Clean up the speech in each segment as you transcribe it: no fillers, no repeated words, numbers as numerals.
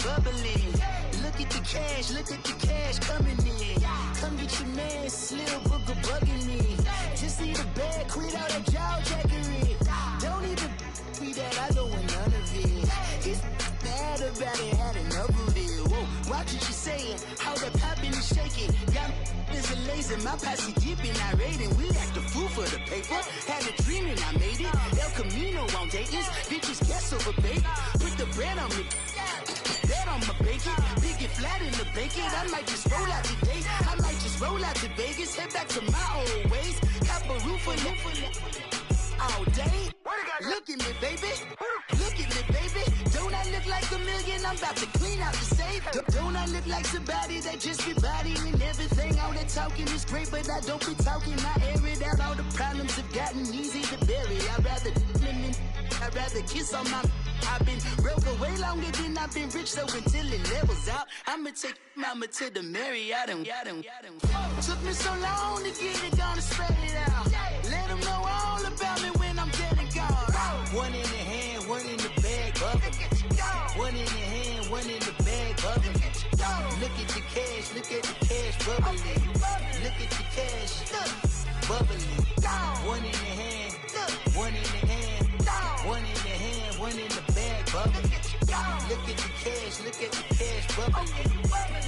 bubbling. Look at the cash coming in. Come get your man, Slim Booker bugging me. Just need a bag, quit all that jaw jackery. Don't even be that, I don't want none of it. It's bad about it, had enough of it. Whoa, watch what you saying, how that poppin' and shaking. Got is a lazy, my posse dipping, I raiding. We act the fool for the paper. Had a dream and I made it. El Camino on Dayton's, bitches guess over bait. Put the bread on me. Bet on my bacon, big and flat in the bacon. I might just roll out today. I might just roll out to Vegas, head back to my old ways. Have a roof for all day. Look at me, baby. Look at me, baby. Don't I look like a million? I'm about to clean out the safe. Don't I look like somebody that just be bodying everything? All that talking is great, but I don't be talking. I air it out. All the problems have gotten easy to bury. I'd rather kiss on my. I've been broke way longer than I've been rich, so until it levels out, I'ma take mama to the Marriott and took me so long to get it, gonna spread it out. Let them know all about me when I'm dead and gone. One in the hand, one in the bag, bubbling. One in the hand, one in the bag, bubbling. Look at the cash, bubbling. Look at the cash, bubbling. One in the hand, one in the hand. One in the hand, one in the bag, bubbling. Look at the cash, bubbling.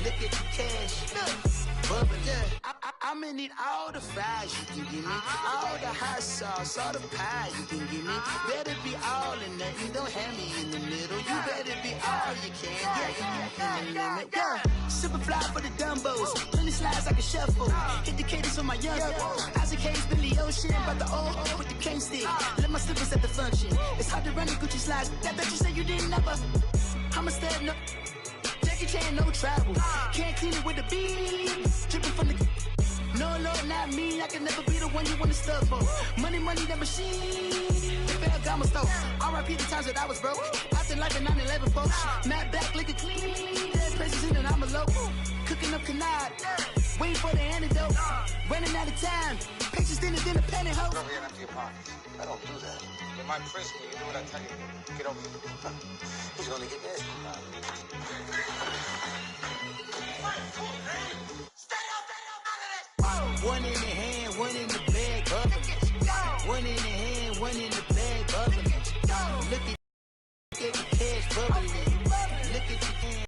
Look at the cash, bubbling. I'ma need all the fries you can give me, all the hot sauce, all the pie you can give me. Better be all in nothing, don't have me in the middle. You better be all you can. Yeah. Super fly for the Dumbos, plenty slides like a shuffle. Hit the cadence on my young. Isaac Hayes, Billy Ocean, but the old with the cane stick. Let my slippers at the function. It's hard to run the Gucci slides. That bet you say you didn't never. I'm a stab, no. Jackie Chan, no travel. Can't clean it with the beat. Dripping from the. No, Lord, not me. I can never be the one you wanna stuff for. Money, that machine. The Ferragamo store. R.I.P. the times that I was broke. Out the life in 9/11, folks. Matte black, liquor clean. Dead places in and I'm a local. Cooking up canard. Waiting for the antidote. Running out of time. Patience thinner than a pantyhose. Get over here and empty your pockets. I don't do that. You're my prisoner. You do what I tell you. Get over here. He's gonna get nasty. One in the hand, one in the bag, bubbling. One in the hand, one in the bag, bubbling. Look at the cash, bubbling. Look at the hand.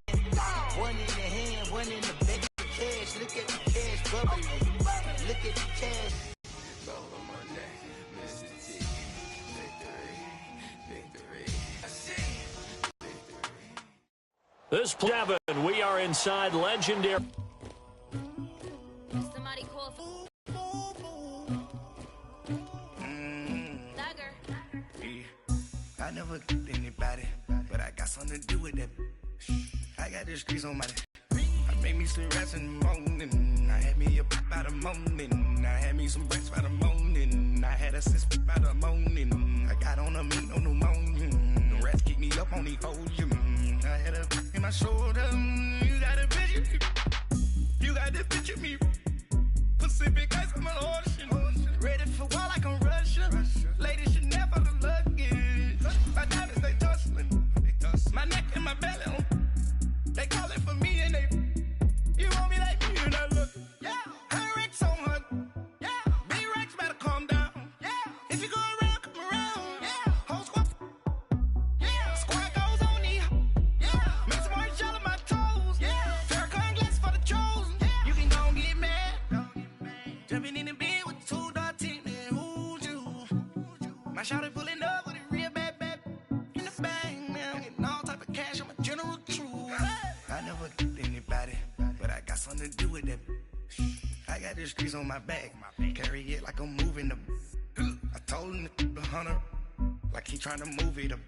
One in the hand, one in the bag, cash. Look at the cash, bubbling. Look at the cash. This 7, we are inside legendary. Somebody call for I never killed anybody, but I got something to do with that. I got the streets on my. I made me some rats in the morning. I had me a pop by the morning. I had me some rats by the morning. I had a sis by the morning. I got on a meat on the morning. The rats keep me up on the podium. I had a in my shoulder. You got a picture. You got the picture me. Pacific ice on my ocean. Ready for war like I'm Russian. Ladies should never look luggage. My diamonds, they tussling. My neck and my belly on. They calling for me and they. You want me like me and I look. Yeah. Her Rex on her. Yeah. B-Rex better calm down. Yeah. If you go around, come around. Yeah. Whole squad. Yeah. Squad goes on me. Yeah. Make some orange gel on my toes. Yeah. Farrakhan glass for the chosen. Yeah. You can go and get mad. Jumping in the bed with 2 dark teeth, man, who's you? My shawty pulling up with a real bad in the bag, man. I'm getting all type of cash on my general truth. I never killed anybody, but I got something to do with that. I got the streets on my back, carry it like I'm moving the. I told him to 100, like he trying to move it up.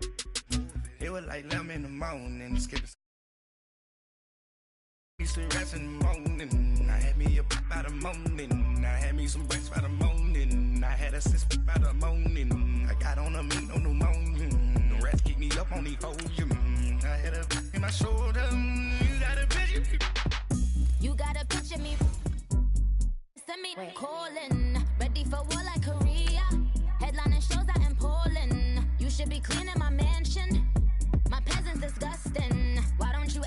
It was like 11 in the morning, skipping. Some rats in the morning. I had me a pop by the morning. I had me some rats by the morning. I had a sis by the morning. I got on a meat on the morning. The rats keep me up on the podium. I had a in my shoulder. You got a picture. you got a picture me. Send me calling, ready for war like Korea. Headlining shows out in Poland. You should be cleaning my mansion. My peasants disgusting. Why don't you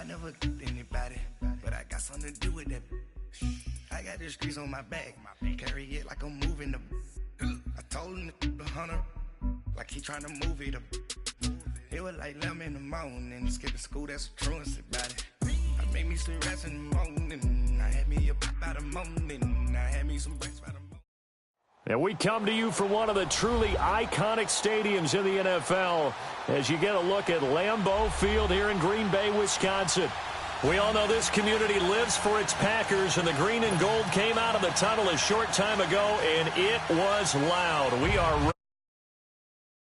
never anybody, but I got something to do with that. I got the streets on my back, carry it like I'm moving the. I told him the 100, like he trying to move it up. It was like 11 in the morning, skipping school, that's a truancy about it. I made me some rest in the morning, I had me a pop out of morning, I had me some breakfast by the morning. And we come to you from one of the truly iconic stadiums in the NFL as you get a look at Lambeau Field here in Green Bay, Wisconsin. We all know this community lives for its Packers, and the green and gold came out of the tunnel a short time ago, and it was loud. We are ready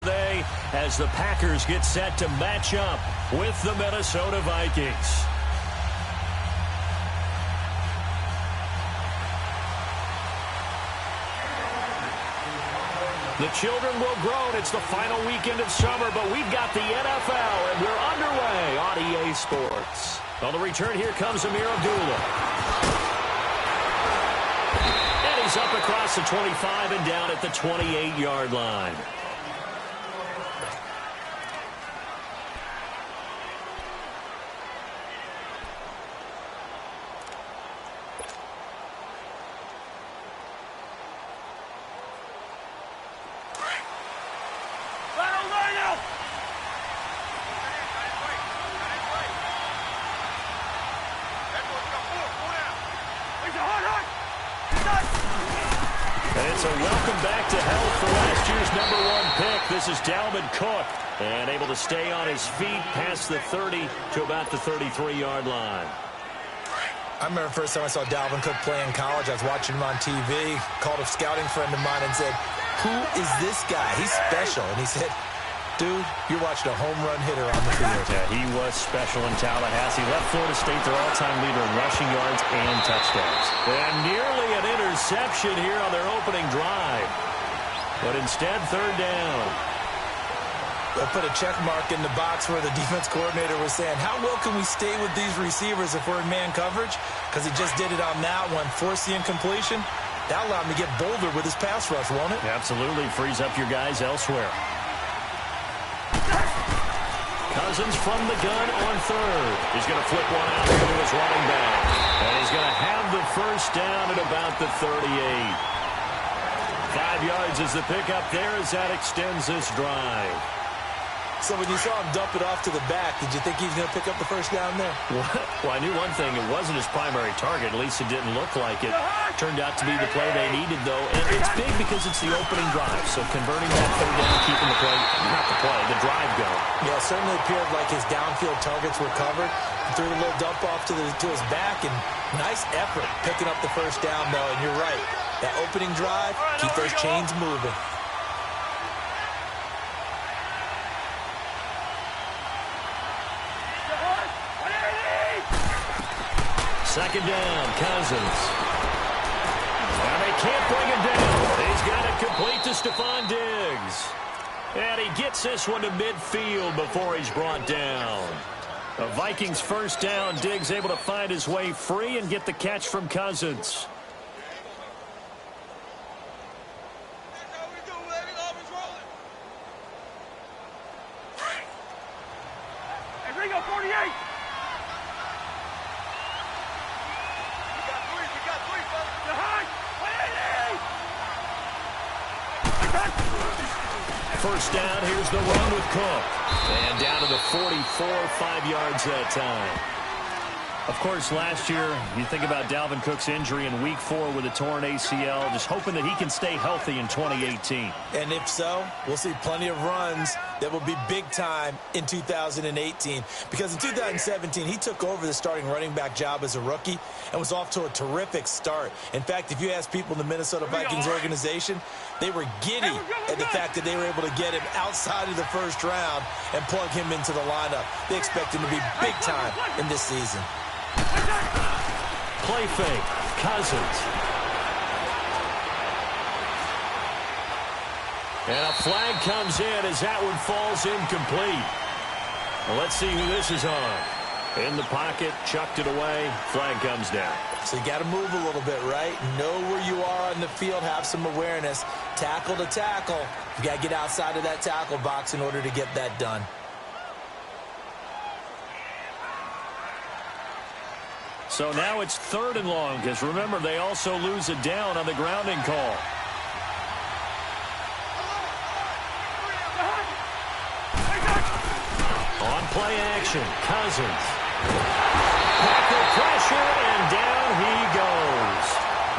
today as the Packers get set to match up with the Minnesota Vikings. The children will grow. It's the final weekend of summer, but we've got the NFL, and we're underway on EA Sports. On the return, here comes Amir Abdullah. And he's up across the 25 and down at the 28-yard line. It's a welcome back to health for last year's #1 pick. This is Dalvin Cook, and able to stay on his feet past the 30 to about the 33-yard line. I remember the first time I saw Dalvin Cook play in college. I was watching him on TV, called a scouting friend of mine and said, "Who is this guy? He's special." And he said, "Dude, you're watching a home run hitter on the field." Yeah, he was special in Tallahassee. Left Florida State their all-time leader in rushing yards and touchdowns. And nearly an interception here on their opening drive. But instead, third down. They'll put a check mark in the box where the defense coordinator was saying, how well can we stay with these receivers if we're in man coverage? Because he just did it on that one, forced the incompletion. That'll allow him to get bolder with his pass rush, won't it? Absolutely. Frees up your guys elsewhere. Cousins from the gun on third. He's going to flip one out here to his running back. And he's going to have the first down at about the 38. 5 yards is the pickup there as that extends this drive. So when you saw him dump it off to the back, did you think he was going to pick up the first down there? Well, I knew one thing. It wasn't his primary target. At least it didn't look like it. Turned out to be the play they needed, though. And it's big because it's the opening drive. So converting that third down, keeping the play, not the play, the drive going. Yeah, it certainly appeared like his downfield targets were covered. He threw a little dump off to his back, and nice effort picking up the first down, though. And you're right. That opening drive, keep those chains moving. Second down, Cousins. And they can't bring him down. He's got it complete to Stephon Diggs. And he gets this one to midfield before he's brought down. A Vikings first down. Diggs able to find his way free and get the catch from Cousins. Hey, Ringo, 48. First down, here's the run with Cook. And down to the 44, 5 yards that time. Of course, last year, you think about Dalvin Cook's injury in Week 4 with a torn ACL, just hoping that he can stay healthy in 2018. And if so, we'll see plenty of runs that will be big time in 2018. Because in 2017, he took over the starting running back job as a rookie and was off to a terrific start. In fact, if you ask people in the Minnesota Vikings organization, they were giddy at the fact that they were able to get him outside of the first round and plug him into the lineup. They expect him to be big time in this season. Play fake. Cousins. And a flag comes in as that one falls incomplete. Well, let's see who this is on. In the pocket, chucked it away. Flag comes down. So you got to move a little bit, right? Know where you are on the field. Have some awareness. Tackle to tackle. You got to get outside of that tackle box in order to get that done. So now it's 3rd and long, because remember, they also lose a down on the grounding call. On play action, Cousins. Tackle pressure, and down he goes.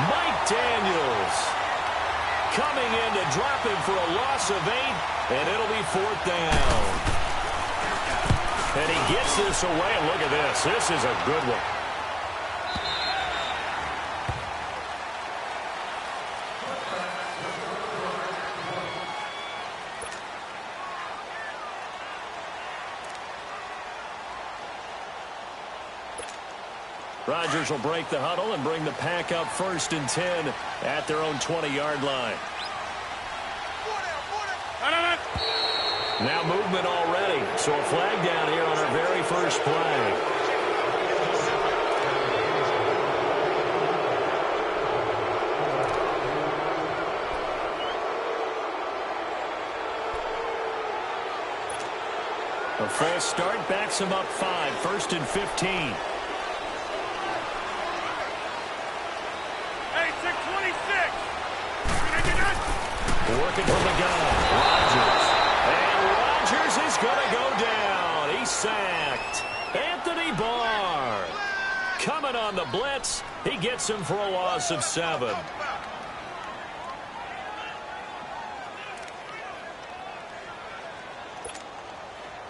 Mike Daniels coming in to drop him for a loss of 8, and it'll be 4th down. And he gets this away, and look at this. This is a good one. Rodgers will break the huddle and bring the pack up 1st and 10 at their own 20-yard line. Now movement already, so a flag down here on our very first play. A false start backs him up 5, 1st and 15. Working from the gun, Rodgers. And Rodgers is going to go down. He's sacked. Anthony Barr coming on the blitz. He gets him for a loss of 7.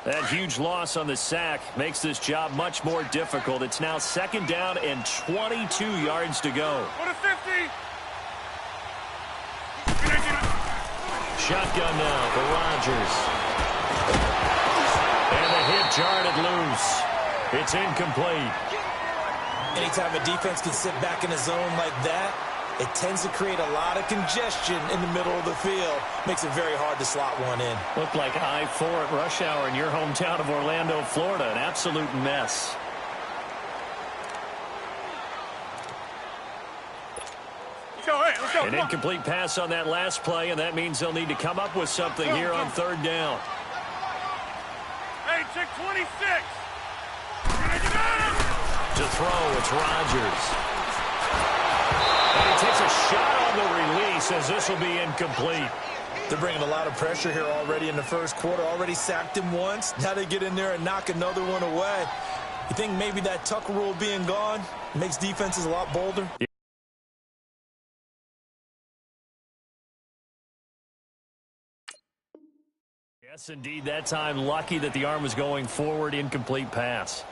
That huge loss on the sack makes this job much more difficult. It's now 2nd down and 22 yards to go. What a 50! Shotgun now for Rodgers. And the hit jarred loose. It's incomplete. Anytime a defense can sit back in a zone like that, it tends to create a lot of congestion in the middle of the field. Makes it very hard to slot one in. Looked like I-4 at rush hour in your hometown of Orlando, Florida. An absolute mess. Let's go. An incomplete pass on that last play, and that means they'll need to come up with something here on 3rd down. Hey, check 26. To throw, it's Rodgers. And he takes a shot on the release as this will be incomplete. They're bringing a lot of pressure here already in the 1st quarter. Already sacked him once. Now they get in there and knock another one away. You think maybe that Tucker rule being gone makes defenses a lot bolder? Yes, indeed, that time lucky that the arm was going forward. Incomplete pass.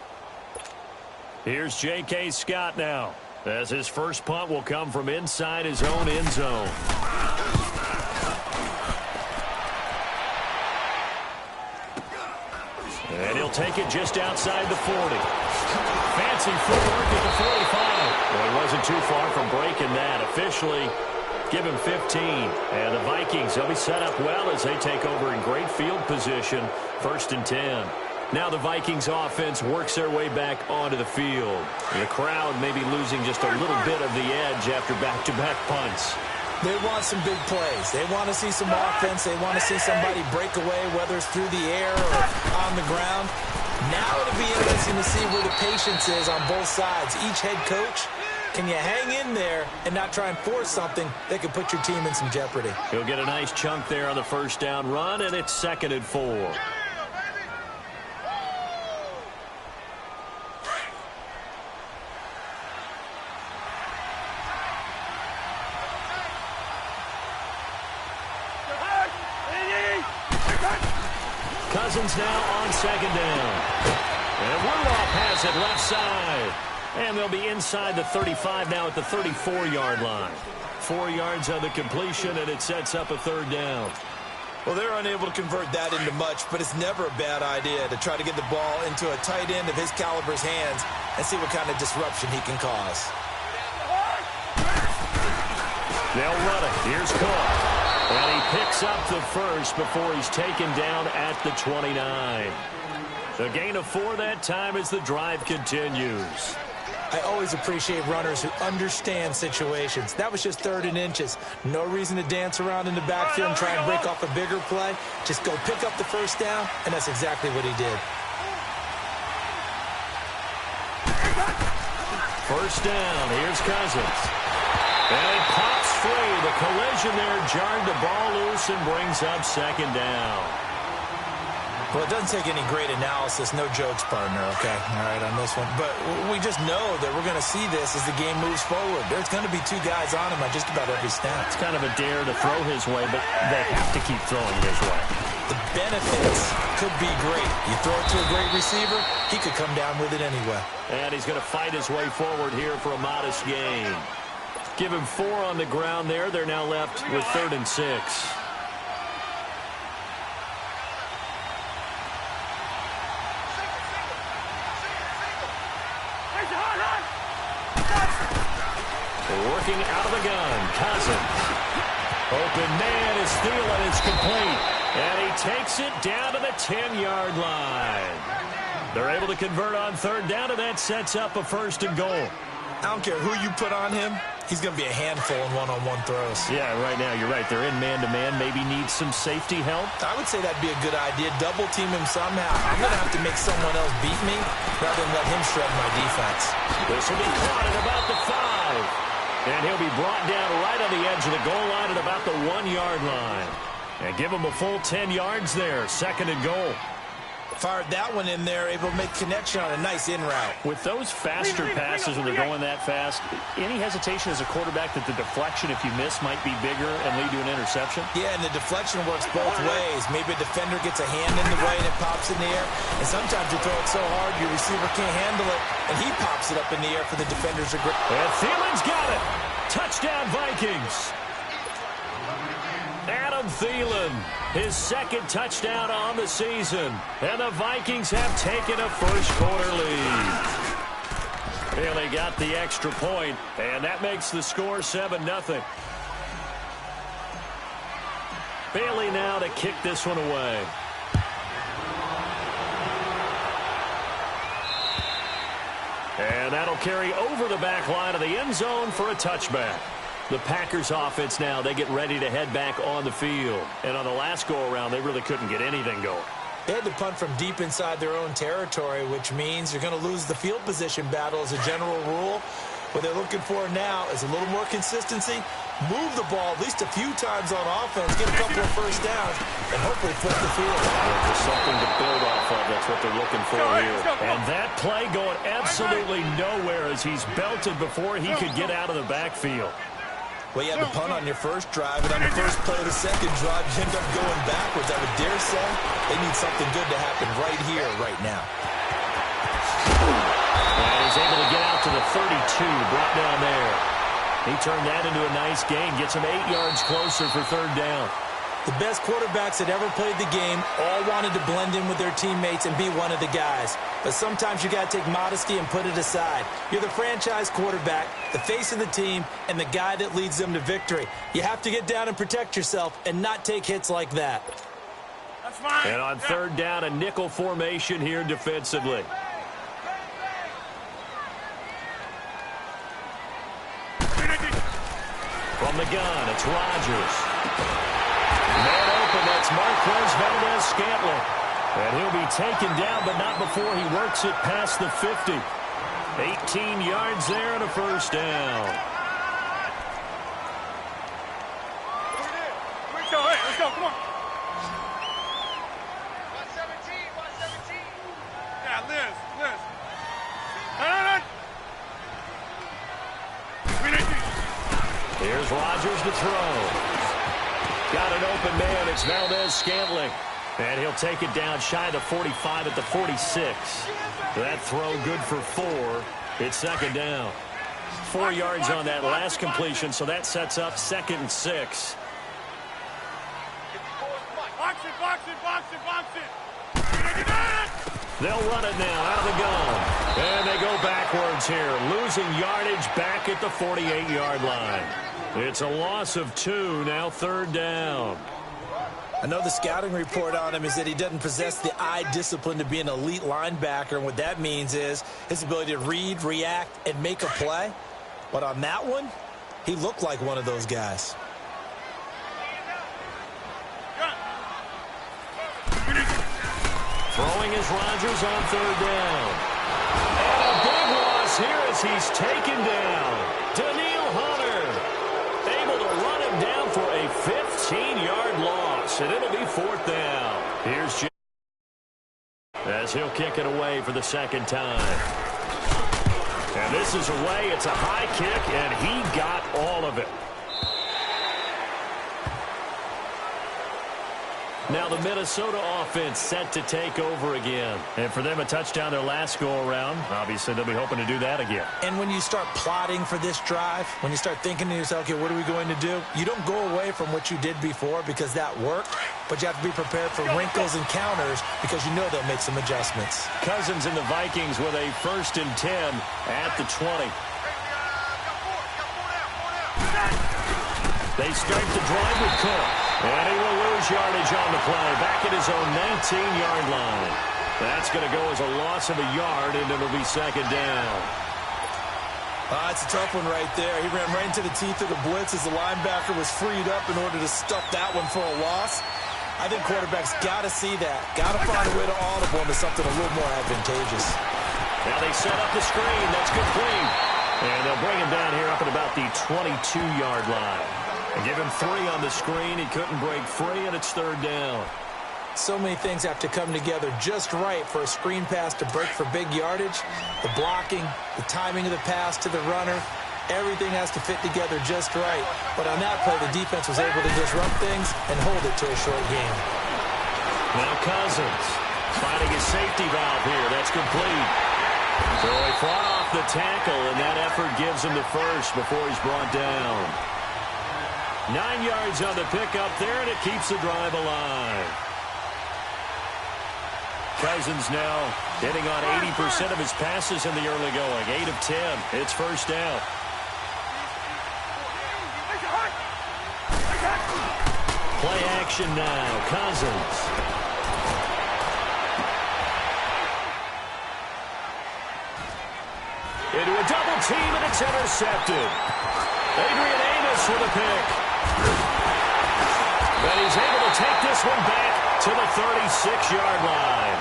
Here's J.K. Scott now, as his first punt will come from inside his own end zone. And he'll take it just outside the 40. Fancy footwork at the 45. Well, he wasn't too far from breaking that. Officially, give him 15. And the Vikings, they'll be set up well as they take over in great field position. 1st and 10. Now the Vikings offense works their way back onto the field. The crowd may be losing just a little bit of the edge after back-to-back punts. They want some big plays. They want to see some offense. They want to see somebody break away, whether it's through the air or on the ground. Now it'll be interesting to see where the patience is on both sides. Each head coach, can you hang in there and not try and force something that could put your team in some jeopardy? He'll get a nice chunk there on the 1st down run, and it's 2nd and 4. Cousins now on 2nd down. And Rudolph has it left side. And they'll be inside the 35 now at the 34-yard line. 4 yards on the completion, and it sets up a 3rd down. Well, they're unable to convert that into much, but it's never a bad idea to try to get the ball into a tight end of his caliber's hands and see what kind of disruption he can cause. They'll run it. Here's Cook. And he picks up the first before he's taken down at the 29. The gain of 4 that time as the drive continues. I always appreciate runners who understand situations. That was just 3rd and inches. No reason to dance around in the backfield and try and break off a bigger play. Just go pick up the 1st down, and that's exactly what he did. For first down. Here's Cousins. And it pops free. The collision there jarred the ball loose and brings up second down. Well, it doesn't take any great analysis. No jokes, partner, okay? All right, on this one. But we just know that we're going to see this as the game moves forward. There's going to be two guys on him at just about every snap. It's kind of a dare to throw his way, but they have to keep throwing his way. The benefits could be great. You throw it to a great receiver, he could come down with it anyway. And he's going to fight his way forward here for a modest gain. Give him 4 on the ground there. They're now left with 3rd and 6. Working out of the gun, Cousins. Open man is Thielen. It's complete. And he takes it down to the 10-yard line. They're able to convert on 3rd down, and that sets up a 1st and goal. I don't care who you put on him. He's going to be a handful in one-on-one throws. Yeah, right now, you're right. They're in man-to-man. Maybe needs some safety help. I would say that'd be a good idea. Double team him somehow. I'm going to have to make someone else beat me rather than let him shred my defense. This will be caught at about the 5. And he'll be brought down right on the edge of the goal line at about the 1-yard line. And give him a full 10 yards there. 2nd and goal. Fired that one in there, able to make connection on a nice in route. With those faster passes when they're going that fast, any hesitation as a quarterback that the deflection, if you miss, might be bigger and lead to an interception? Yeah, and the deflection works both ways. Maybe a defender gets a hand in the way and it pops in the air. And sometimes you throw it so hard your receiver can't handle it, and he pops it up in the air for the defenders to grab. And Thielen's got it. Touchdown, Vikings. Adam Thielen, his 2nd touchdown on the season. And the Vikings have taken a first-quarter lead. Bailey got the extra point, and that makes the score 7-0. Bailey now to kick this one away. And that'll carry over the back line of the end zone for a touchback. The Packers offense now, they get ready to head back on the field. And on the last go-around, they really couldn't get anything going. They had to punt from deep inside their own territory, which means you're going to lose the field position battle as a general rule. What they're looking for now is a little more consistency, move the ball at least a few times on offense, get a couple of first downs, and hopefully flip the field. There's something to build off of. That's what they're looking for here. And that play going absolutely nowhere as he's belted before he could get out of the backfield. Well, you had the punt on your first drive, and on the first play of the second drive, you end up going backwards. I would dare say they need something good to happen right here, right now. And he's able to get out to the 32, brought down there. He turned that into a nice gain, gets him 8 yards closer for 3rd down. The best quarterbacks that ever played the game all wanted to blend in with their teammates and be one of the guys. But sometimes you got to take modesty and put it aside. You're the franchise quarterback, the face of the team, and the guy that leads them to victory. You have to get down and protect yourself and not take hits like that. That's fine. And on 3rd down, a nickel formation here defensively. From the gun, it's Rodgers. Man open, that's Marquez Valdez-Scantling. And he'll be taken down, but not before he works it past the 50. 18 yards there and a 1st down. Let's go, hey, let's go, come on. 117. Yeah, Liz. No. Here's Rodgers to throw. Got an open man. It's Valdez-Scantling. And he'll take it down shy of the 45 at the 46. That throw good for 4. It's 2nd down. 4 yards on that last completion, so that sets up 2nd and 6. Box it. They'll run it now out of the gun. And they go backwards here, losing yardage back at the 48-yard line. It's a loss of 2, now 3rd down. I know the scouting report on him is that he doesn't possess the eye discipline to be an elite linebacker, and what that means is his ability to read, react, and make a play. But on that one, he looked like one of those guys. Throwing is Rodgers on 3rd down. And a big loss is here as he's taken down. Daniil Hunter able to run him down for a 15-yard loss, and it'll be 4th down. Here's Jim as he'll kick it away for the second time. And this is away. It's a high kick, and he got all of it. Now the Minnesota offense set to take over again. And for them, a touchdown their last go-around. Obviously, they'll be hoping to do that again. And when you start plotting for this drive, when you start thinking to yourself, okay, what are we going to do? You don't go away from what you did before because that worked, but you have to be prepared for wrinkles and counters because you know they'll make some adjustments. Cousins and the Vikings with a 1st and 10 at the 20. They start the drive with Cook. And he will lose yardage on the play. Back at his own 19-yard line. That's going to go as a loss of a yard, and it'll be 2nd down. It's a tough one right there. He ran right into the teeth of the blitz as the linebacker was freed up in order to stuff that one for a loss. I think quarterbacks got to see that. Got to find a way to audible into something a little more advantageous. Now they set up the screen. That's complete. And they'll bring him down here up at about the 22-yard line. And give him 3 on the screen. He couldn't break free, and it's 3rd down. So many things have to come together just right for a screen pass to break for big yardage. The blocking, the timing of the pass to the runner, everything has to fit together just right. But on that play, the defense was able to disrupt things and hold it to a short game. Now Cousins finding his safety valve here. That's complete. So he fought off the tackle, and that effort gives him the first before he's brought down. 9 yards on the pickup there, and it keeps the drive alive. Cousins now hitting on 80% of his passes in the early going. 8 of 10. It's 1st down. Play action now. Cousins. Into a double team, and it's intercepted. Adrian Amos with a pick. But he's able to take this one back to the 36-yard line.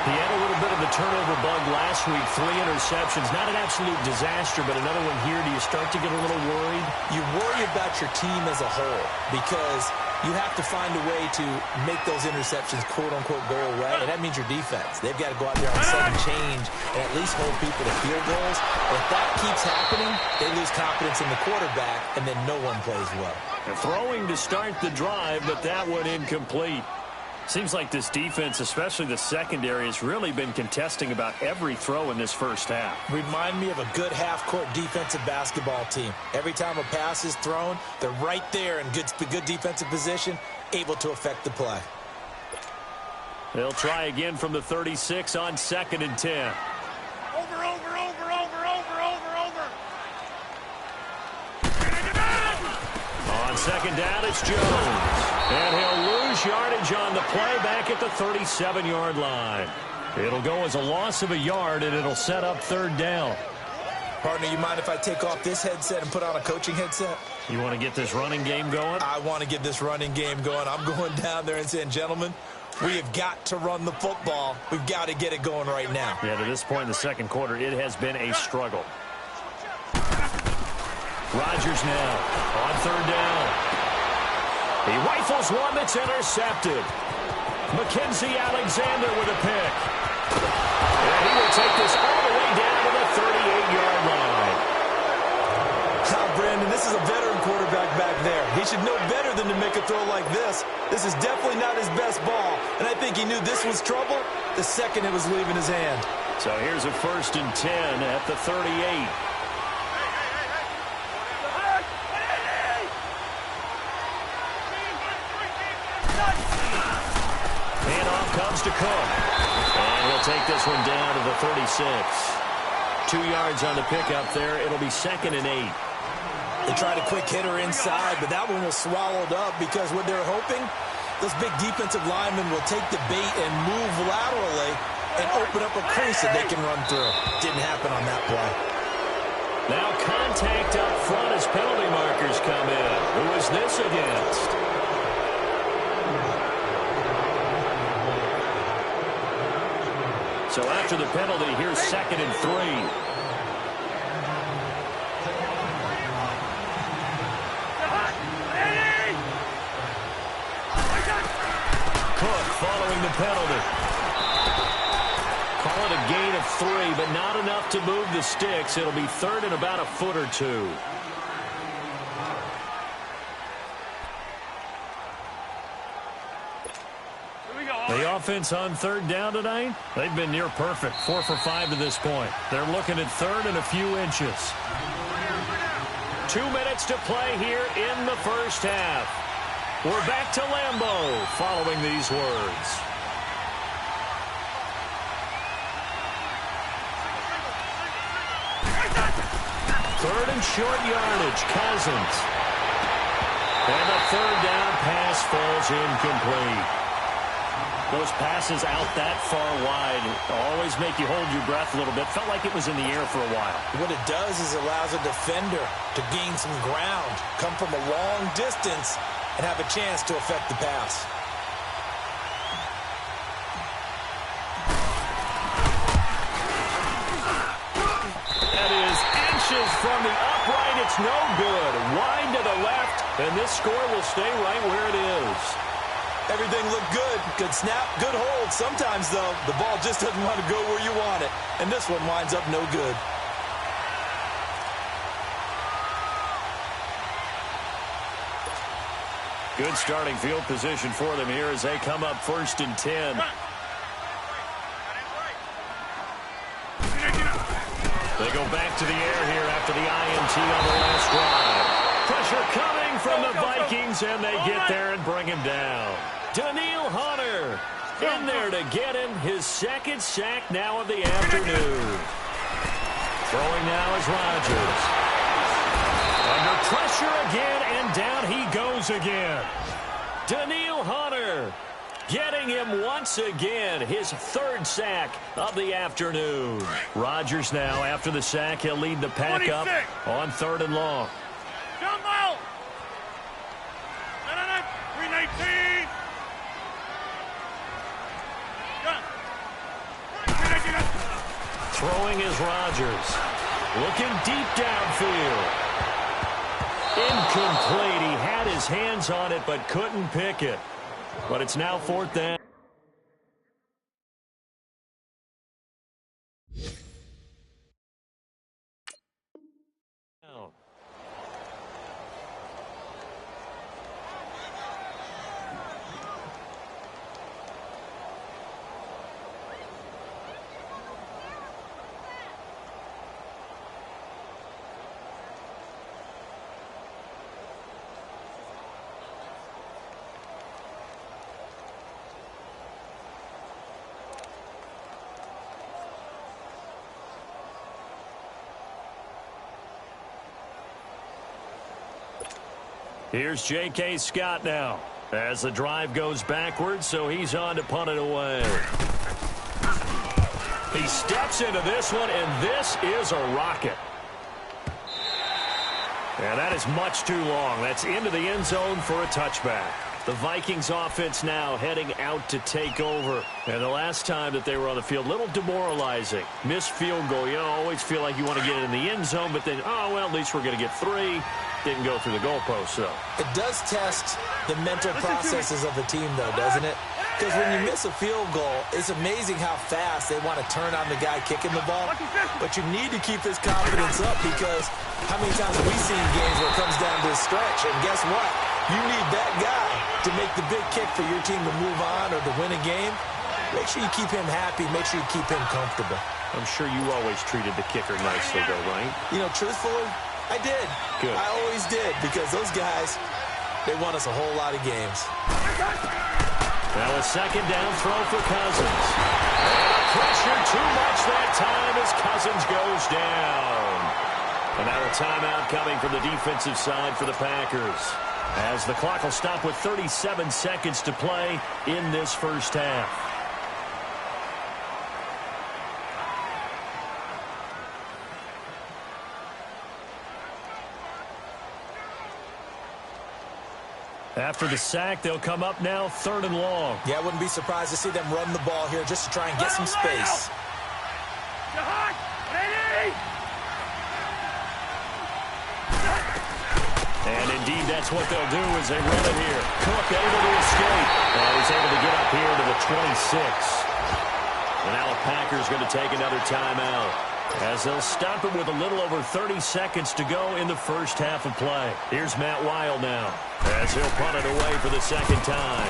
He had a little bit of a turnover bug last week, 3 interceptions. Not an absolute disaster, but another one here. Do you start to get a little worried? You worry about your team as a whole because you have to find a way to make those interceptions, quote-unquote, go away, and that means your defense. They've got to go out there on sudden change and at least hold people to field goals. And if that keeps happening, they lose confidence in the quarterback, and then no one plays well. And throwing to start the drive, but that one incomplete. Seems like this defense, especially the secondary, has really been contesting about every throw in this first half. Remind me of a good half-court defensive basketball team. Every time a pass is thrown, they're right there in good defensive position, able to affect the play. They'll try again from the 36 on 2nd and 10. Over. On 2nd down, it's Jones. And he'll lose yardage on the play back at the 37-yard line. It'll go as a loss of a yard, and it'll set up 3rd down. Partner, you mind if I take off this headset and put on a coaching headset? You want to get this running game going? I want to get this running game going. I'm going down there and saying, gentlemen, we have got to run the football. We've got to get it going right now. Yeah, to this point in the second quarter, it has been a struggle. Rodgers now on 3rd down. He rifles one that's intercepted. Mackenzie Alexander with a pick. And he will take this all the way down to the 38-yard line. Now, Brandon, this is a veteran quarterback back there. He should know better than to make a throw like this. This is definitely not his best ball. And I think he knew this was trouble the second it was leaving his hand. So here's a 1st and 10 at the 38. Comes to Cook. And he'll take this one down to the 36. 2 yards on the pickup there. It'll be 2nd and 8. They tried a quick hitter inside, but that one was swallowed up because what they're hoping, those big defensive linemen will take the bait and move laterally and open up a crease that they can run through. Didn't happen on that play. Now contact up front as penalty markers come in. Who is this against? So after the penalty, here's 2nd and 3. Cook following the penalty. Call it a gain of 3, but not enough to move the sticks. It'll be third and about a foot or two. The offense on third down tonight, they've been near perfect. 4 for 5 to this point. They're looking at third and a few inches. 2 minutes to play here in the first half. We're back to Lambeau following these words. Third and short yardage, Cousins. And the third down pass falls incomplete. Those passes out that far wide always make you hold your breath a little bit. Felt like it was in the air for a while. What it does is it allows a defender to gain some ground, come from a long distance, and have a chance to affect the pass. That is inches from the upright. It's no good. Wide to the left, and this score will stay right where it is. Everything looked good. Good snap, good hold. Sometimes, though, the ball just doesn't want to go where you want it. And this one winds up no good. Good starting field position for them here as they come up 1st and 10. They go back to the air here after the INT on the last drive. Pressure coming from the Vikings, and they get there and bring him down. Daniil Hunter in there to get him his second sack now of the afternoon. Throwing now is Rodgers. Under pressure again, and down he goes again. Daniil Hunter getting him once again his third sack of the afternoon. Rodgers now, after the sack, he'll lead the pack up on 3rd and long. Jump out! 319! Throwing is Rodgers. Looking deep downfield. Incomplete. He had his hands on it but couldn't pick it. But it's now 4th down. Here's J.K. Scott now as the drive goes backwards, so he's on to punt it away. He steps into this one, and this is a rocket. And that is much too long. That's into the end zone for a touchback. The Vikings offense now heading out to take over. And the last time that they were on the field, a little demoralizing. Missed field goal. You always feel like you want to get it in the end zone, but then, oh, well, at least we're going to get 3. Didn't go through the goalpost, though. It does test the mental processes of the team, though, doesn't it? Because when you miss a field goal, it's amazing how fast they want to turn on the guy kicking the ball. But you need to keep his confidence up because how many times have we seen games where it comes down to a stretch? And guess what? You need that guy to make the big kick for your team to move on or to win a game. Make sure you keep him happy. Make sure you keep him comfortable. I'm sure you always treated the kicker nicely, though, right? You know, truthfully, I did. Good. I always did because those guys, they won us a whole lot of games. Now a second down throw for Cousins. And pressure too much that time as Cousins goes down. And now a timeout coming from the defensive side for the Packers, as the clock will stop with 37 seconds to play in this first half. After the sack, they'll come up now 3rd and long. Yeah, I wouldn't be surprised to see them run the ball here just to try and get some space. And indeed, that's what they'll do as they run it here. Cook able to escape. And he's able to get up And now the Packers going to take another timeout, as they'll stop it with a little over 30 seconds to go in the first half of play. Here's Matt Weil now, as he'll punt it away for the second time.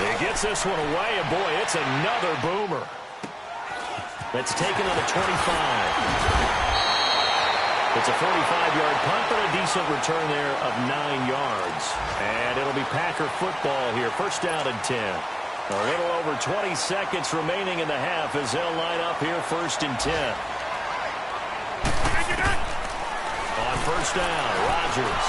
He gets this one away, and boy, it's another boomer. That's taken on the 25. It's a 45-yard punt, but a decent return there of 9 yards. And it'll be Packer football here. First down and 10. A little over 20 seconds remaining in the half as they'll line up here first and 10. On first down, Rodgers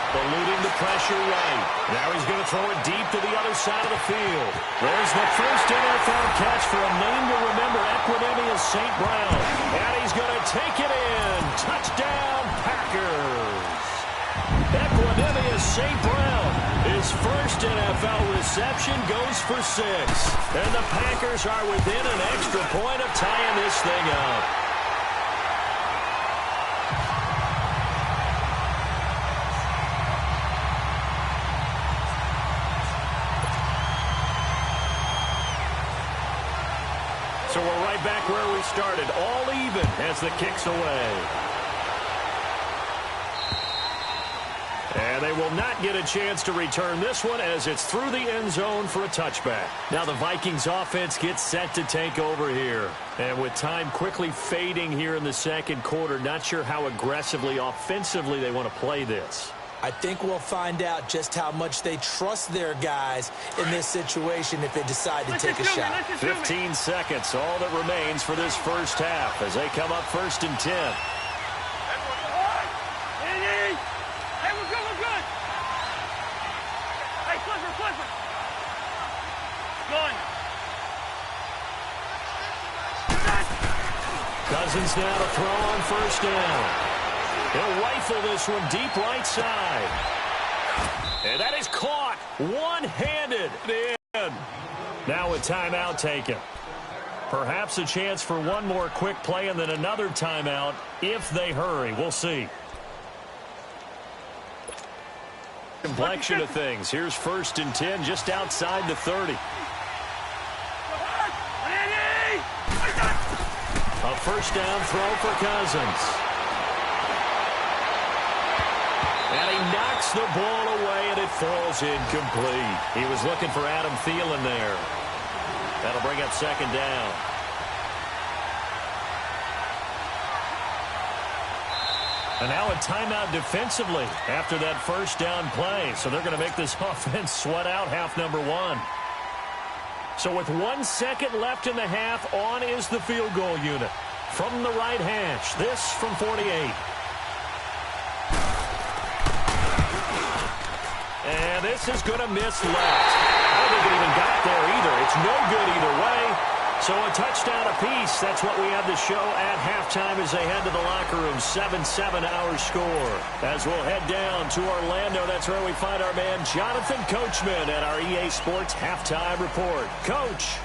eluding the pressure right. Now he's going to throw it deep to the other side of the field. There's the first NFL catch for a name to remember, Equinemius St. Brown. And he's going to take it in. Touchdown, Packers. Equinemius St. Brown, his first NFL reception, goes for 6. And the Packers are within an extra point of tying this thing up. So we're right back where we started, all even as the kick's away. And they will not get a chance to return this one as it's through the end zone for a touchback. Now the Vikings offense gets set to take over here. And with time quickly fading here in the second quarter, not sure how aggressively, offensively they want to play this. I think we'll find out just how much they trust their guys in this situation if they decide to take a shot. 15 seconds, all that remains for this first half as they come up first and 10. Hey, we're good, we're good. Hey, Clifford. Going. Cousins now to throw on first down. He'll rifle this one deep right side. And that is caught one-handed in. Now a timeout taken. Perhaps a chance for one more quick play and then another timeout if they hurry. We'll see. Complexion of things. Here's first and 10 just outside the 30. A first down throw for Cousins. And he knocks the ball away, and it falls incomplete. He was looking for Adam Thielen there. That'll bring up second down. And now a timeout defensively after that first down play. So they're going to make this offense sweat out half number 1. So with 1 second left in the half, on is the field goal unit. From the right hash, this from 48. And this is going to miss left. I don't think it even got there either. It's no good either way. So a touchdown apiece. That's what we have to show at halftime as they head to the locker room. 7-7 our score. As we'll head down to Orlando, that's where we find our man Jonathan Coachman at our EA Sports Halftime Report. Coach.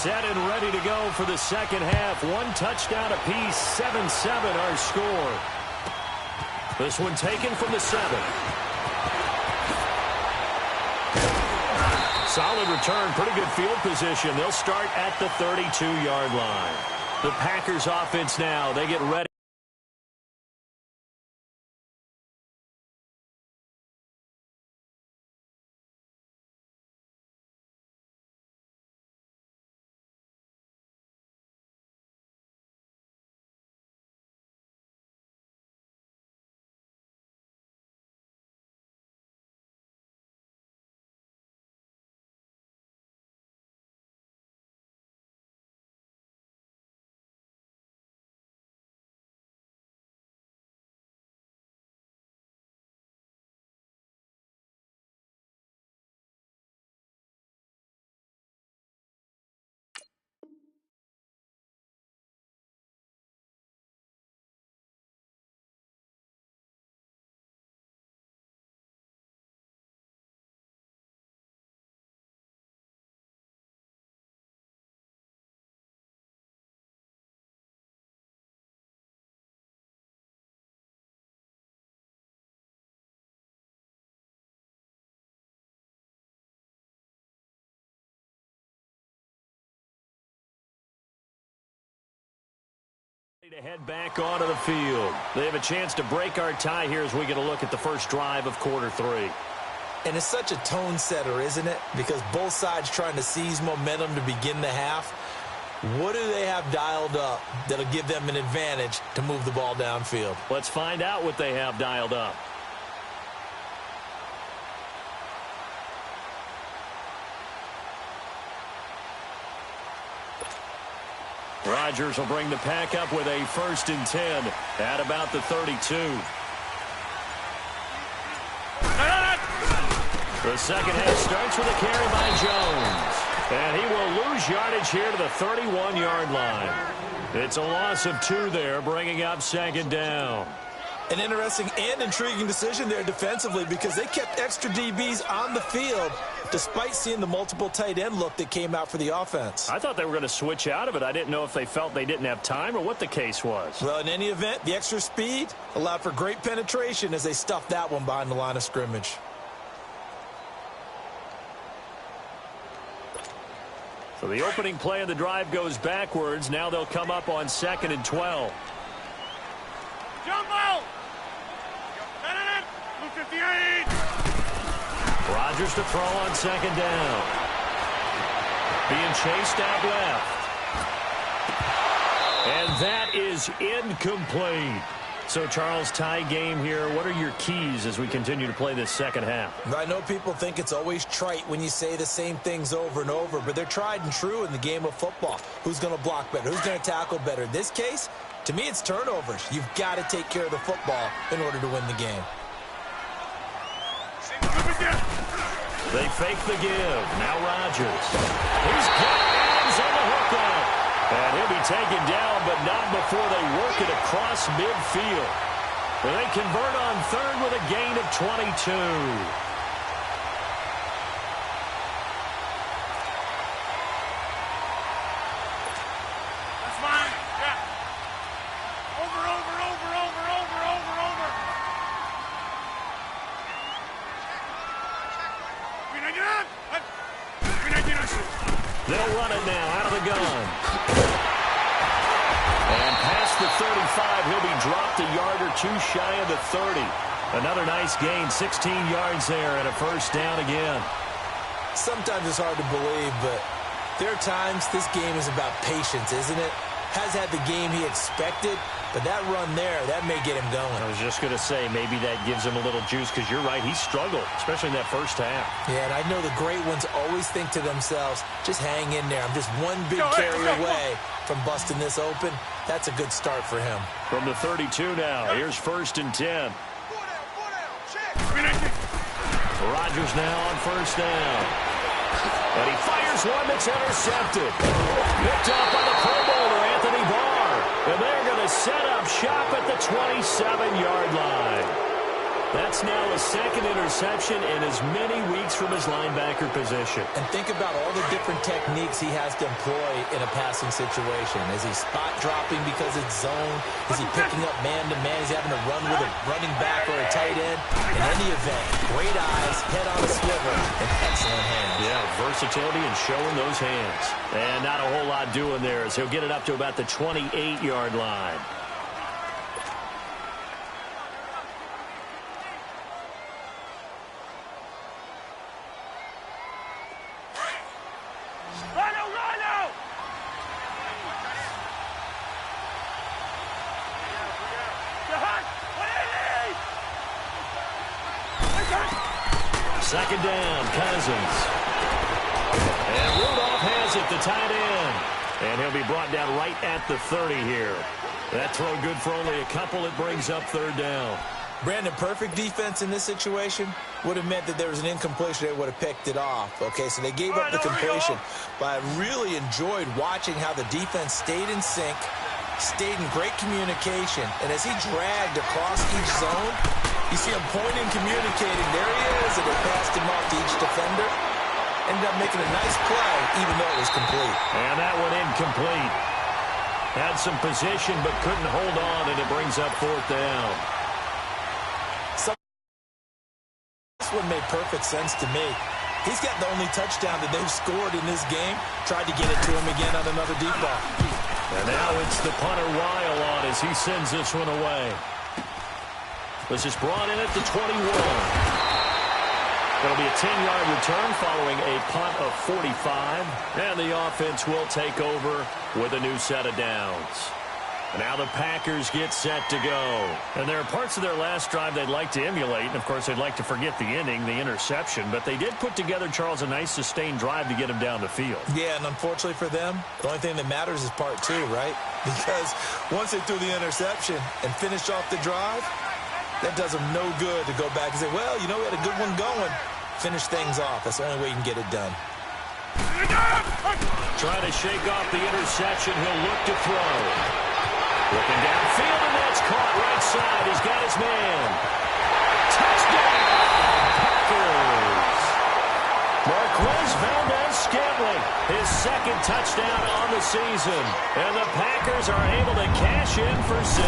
Set and ready to go for the second half. 1 touchdown apiece, 7-7 our score. This one taken from the 7. Solid return, pretty good field position. They'll start at the 32-yard line. The Packers offense now, they get ready. To head back onto the field. They have a chance to break our tie here as we get a look at the first drive of quarter 3. And it's such a tone setter, isn't it? Because both sides trying to seize momentum to begin the half. What do they have dialed up that'll give them an advantage to move the ball downfield? Let's find out what they have dialed up. Rodgers will bring the pack up with a 1st and 10 at about the 32. The second half starts with a carry by Jones. And he will lose yardage here to the 31-yard line. It's a loss of 2 there, bringing up 2nd down. An interesting and intriguing decision there defensively because they kept extra DBs on the field despite seeing the multiple tight end look that came out for the offense. I thought they were going to switch out of it. I didn't know if they felt they didn't have time or what the case was. Well, in any event, the extra speed allowed for great penetration as they stuffed that one behind the line of scrimmage. So the opening play of the drive goes backwards. Now they'll come up on 2nd and 12. Jump out! Blue 58! Rodgers to throw on 2nd down. Being chased out left. And that is incomplete. So, Charles, tie game here. What are your keys as we continue to play this second half? I know people think it's always trite when you say the same things over and over, but they're tried and true in the game of football. Who's going to block better? Who's going to tackle better? In this case, to me, it's turnovers. You've got to take care of the football in order to win the game. They fake the give. Now Rodgers. He's got hands on the hookup. And he'll be taken down, but not before they work it across midfield. And they convert on 3rd with a gain of 22. That's mine. Yeah. Over. They'll run it now out of the gun. And past the 35, he'll be dropped a yard or 2 shy of the 30. Another nice gain, 16 yards there and a 1st down again. Sometimes it's hard to believe, but there are times this game is about patience, isn't it? Has had the game he expected, but that run there, that may get him going. I was just going to say, maybe that gives him a little juice because you're right, he struggled, especially in that first half. Yeah, and I know the great ones always think to themselves, just hang in there. I'm just one big carry away from busting this open. That's a good start for him. From the 32 now, here's 1st and 10. Rodgers now on 1st down. And he fires one that's intercepted. Picked up by the Pro Bowler, Anthony Barr. And they're going to set up shop at the 27-yard line. That's now a 2nd interception in as many weeks from his linebacker position. And think about all the different techniques he has to employ in a passing situation. Is he spot dropping because it's zone? Is he picking up man-to-man? Is he having to run with a running back or a tight end? In any event, great eyes, head on a swivel, and excellent hands. Yeah, versatility and showing those hands. And not a whole lot doing there as he'll get it up to about the 28-yard line. Second down, Cousins. And Rudolph has it, the tight end. And he'll be brought down right at the 30 here. That throw good for only a couple. It brings up 3rd down. Brandon, perfect defense in this situation would have meant that there was an incompletion. They would have picked it off. Okay, so they gave up the completion. But I really enjoyed watching how the defense stayed in sync, stayed in great communication. And as he dragged across each zone, you see him pointing, communicating. There he is, and they passed him off to each defender. Ended up making a nice play, even though it was complete. And that one incomplete. Had some position, but couldn't hold on, and it brings up 4th down. This one made perfect sense to me. He's got the only touchdown that they've scored in this game. Tried to get it to him again on another deep ball. And now it's the punter Weil on as he sends this one away. This is brought in at the 21. It'll be a 10-yard return following a punt of 45. And the offense will take over with a new set of downs. Now the Packers get set to go. And there are parts of their last drive they'd like to emulate. And, of course, they'd like to forget the inning, the interception. But they did put together, Charles, a nice sustained drive to get him down the field. Yeah, and unfortunately for them, the only thing that matters is part two, right? Because once they threw the interception and finished off the drive, that does them no good to go back and say, well, you know, we had a good one going. Finish things off. That's the only way you can get it done. Trying to shake off the interception. He'll look to throw. Looking downfield, and that's caught right side. He's got his man. Touchdown, Packers. Marquez Valdez-Scantling, his second touchdown on the season. And the Packers are able to cash in for 6.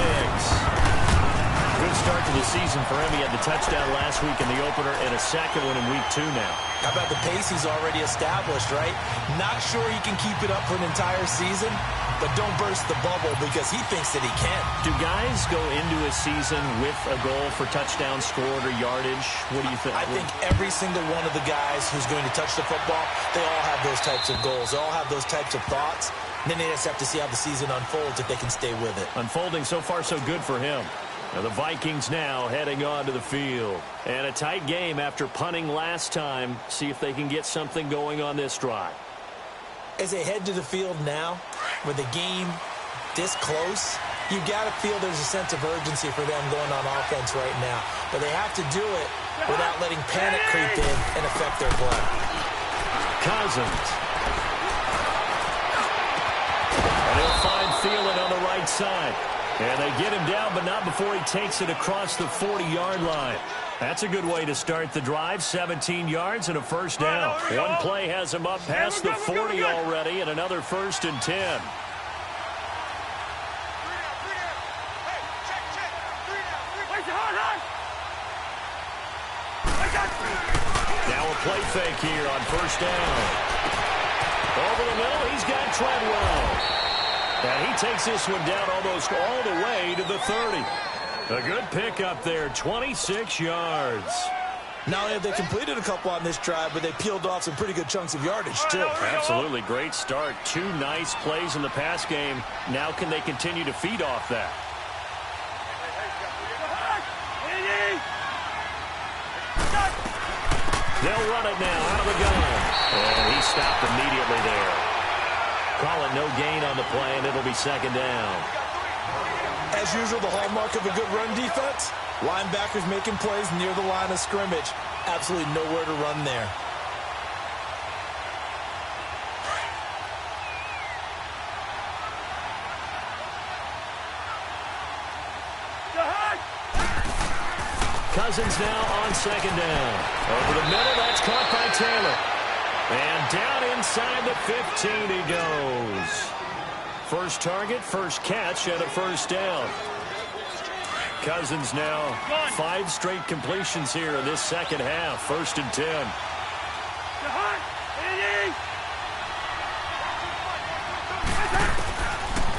Good start to the season for him. He had the touchdown last week in the opener and a second one in week 2 now. How about the pace he's already established, right? Not sure he can keep it up for an entire season, but don't burst the bubble because he thinks that he can. Do guys go into a season with a goal for touchdowns scored or yardage? What do you think? I think every single one of the guys who's going to touch the football, they all have those types of goals. They all have those types of thoughts. And then they just have to see how the season unfolds if they can stay with it. Unfolding so far so good for him. And the Vikings now heading onto the field. And a tight game after punting last time. See if they can get something going on this drive. As they head to the field now, with the game this close, you got to feel there's a sense of urgency for them going on offense right now. But they have to do it without letting panic creep in and affect their play. Cousins. And he'll find Thielen on the right side. And they get him down, but not before he takes it across the 40-yard line. That's a good way to start the drive. 17 yards and a first down. One play has him up past the 40 already, and another 1st and 10. Now a play fake here on first down. Over the middle, he's got Treadwell. And he takes this one down almost all the way to the 30. A good pickup there, 26 yards. Not only have they completed a couple on this drive, but they peeled off some pretty good chunks of yardage, too. Absolutely, great start. 2 nice plays in the pass game. Now can they continue to feed off that? They'll run it now out of the gun. And he stopped immediately there. Call it no gain on the play, and it'll be second down. As usual, the hallmark of a good run defense, linebackers making plays near the line of scrimmage. Absolutely nowhere to run there. Cousins now on second down. Over the middle, that's caught by Taylor. And down inside the 15 he goes. First target, first catch, and a first down. Cousins now 5 straight completions here in this second half. 1st and 10.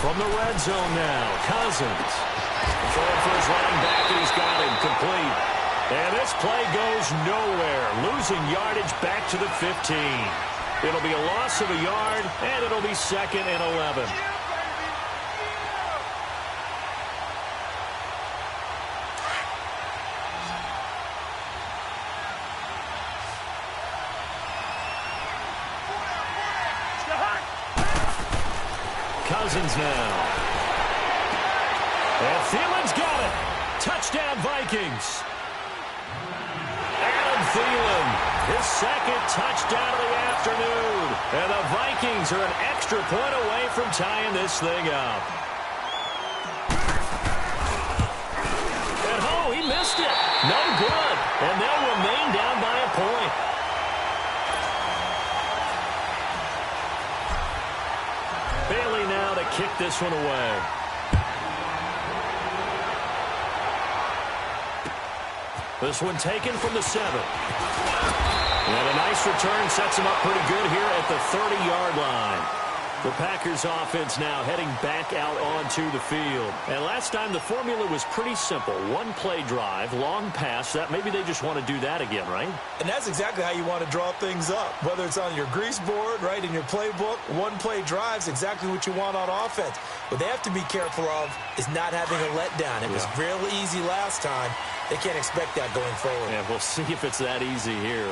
From the red zone now, Cousins. Throwing for his running back, and he's got him complete. And this play goes nowhere. Losing yardage back to the 15. It'll be a loss of a yard, and it'll be 2nd and 11. Cousins now. And Thielen's got it. Touchdown, Vikings. Thielen, his second touchdown of the afternoon. And the Vikings are an extra point away from tying this thing up. And oh, he missed it. No good. And they'll remain down by a point. Bailey now to kick this one away. This one taken from the 7. And a nice return sets him up pretty good here at the 30-yard line. The Packers offense now heading back out onto the field. And last time the formula was pretty simple. One play drive, long pass. That maybe they just want to do that again, right? And that's exactly how you want to draw things up. Whether it's on your grease board, right, in your playbook, one play drive's exactly what you want on offense. What they have to be careful of is not having a letdown. It was real easy last time. They can't expect that going forward. Yeah, we'll see if it's that easy here.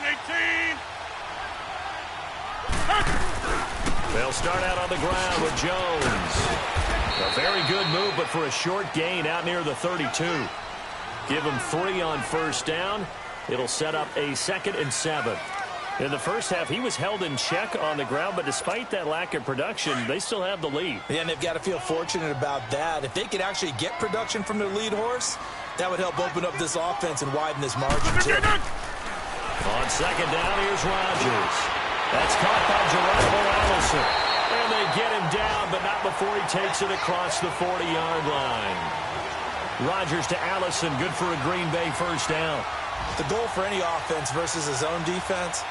18. They'll start out on the ground with Jones. A very good move, but for a short gain out near the 32. Give him 3 on first down. It'll set up a 2nd and 7. In the first half, he was held in check on the ground, but despite that lack of production, they still have the lead. Yeah, and they've got to feel fortunate about that. If they could actually get production from their lead horse, that would help open up this offense and widen this margin, too. On second down, here's Rodgers. That's caught by Geronimo Allison. And they get him down, but not before he takes it across the 40-yard line. Rodgers to Allison, good for a Green Bay first down. The goal for any offense versus his own defense,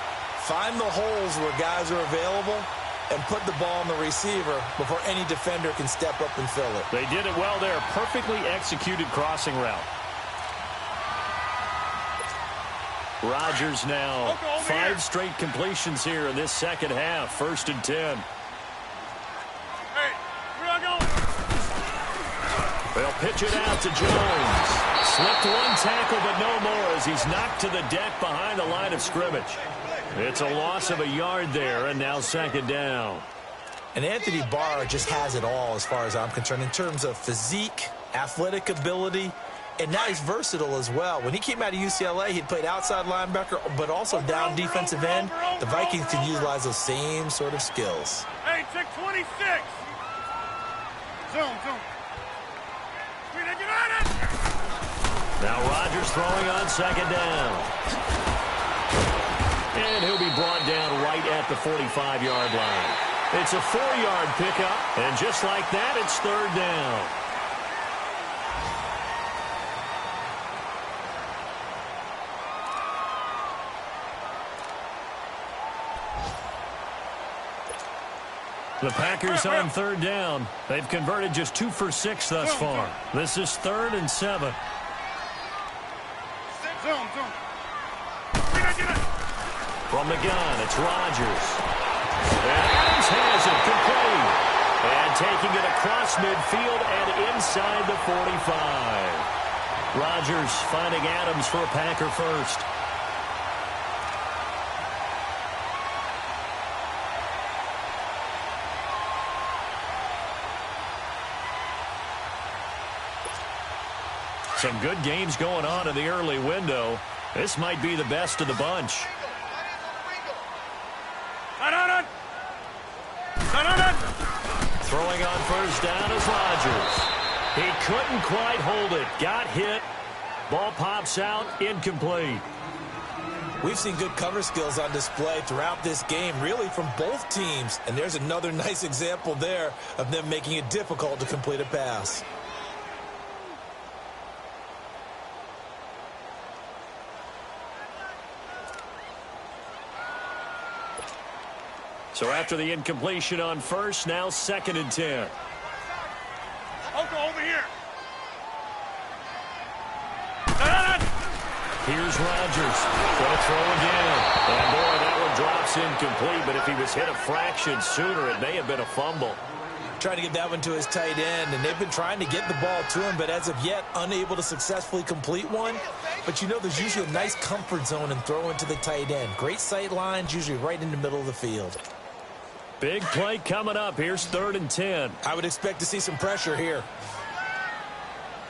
find the holes where guys are available and put the ball on the receiver before any defender can step up and fill it. They did it well there. Perfectly executed crossing route. Rodgers now 5 straight completions here in this second half. 1st and 10. Hey, we're not going. They'll pitch it out to Jones. Slipped one tackle, but no more as he's knocked to the deck behind the line of scrimmage. It's a loss of a yard there, and now 2nd down. And Anthony Barr just has it all as far as I'm concerned in terms of physique, athletic ability, and now he's versatile as well. When he came out of UCLA, he played outside linebacker, but also down defensive end. The Vikings can utilize those same sort of skills. Hey, check 26. Zoom. We didn't get on it. Now Rodgers throwing on 2nd down. And he'll be brought down right at the 45-yard line. It's a 4-yard pickup, and just like that, it's 3rd down. The Packers on 3rd down. They've converted just 2 for 6 thus far. This is 3rd and 7. Zoom. From the gun, it's Rodgers. And Adams has it complete. And taking it across midfield and inside the 45. Rodgers finding Adams for a Packer first. Some good games going on in the early window. This might be the best of the bunch. Throwing on first down is Rodgers. He couldn't quite hold it. Got hit. Ball pops out. Incomplete. We've seen good cover skills on display throughout this game, really from both teams. And there's another nice example there of them making it difficult to complete a pass. So after the incompletion on first, now 2nd and 10. Over here. Here's Rodgers. Gonna throw again. And boy, that one drops incomplete, but if he was hit a fraction sooner, it may have been a fumble. Trying to get that one to his tight end, and they've been trying to get the ball to him, but as of yet, unable to successfully complete one. But you know, there's usually a nice comfort zone in throwing to the tight end. Great sight lines, usually right in the middle of the field. Big play coming up. Here's 3rd and 10. I would expect to see some pressure here.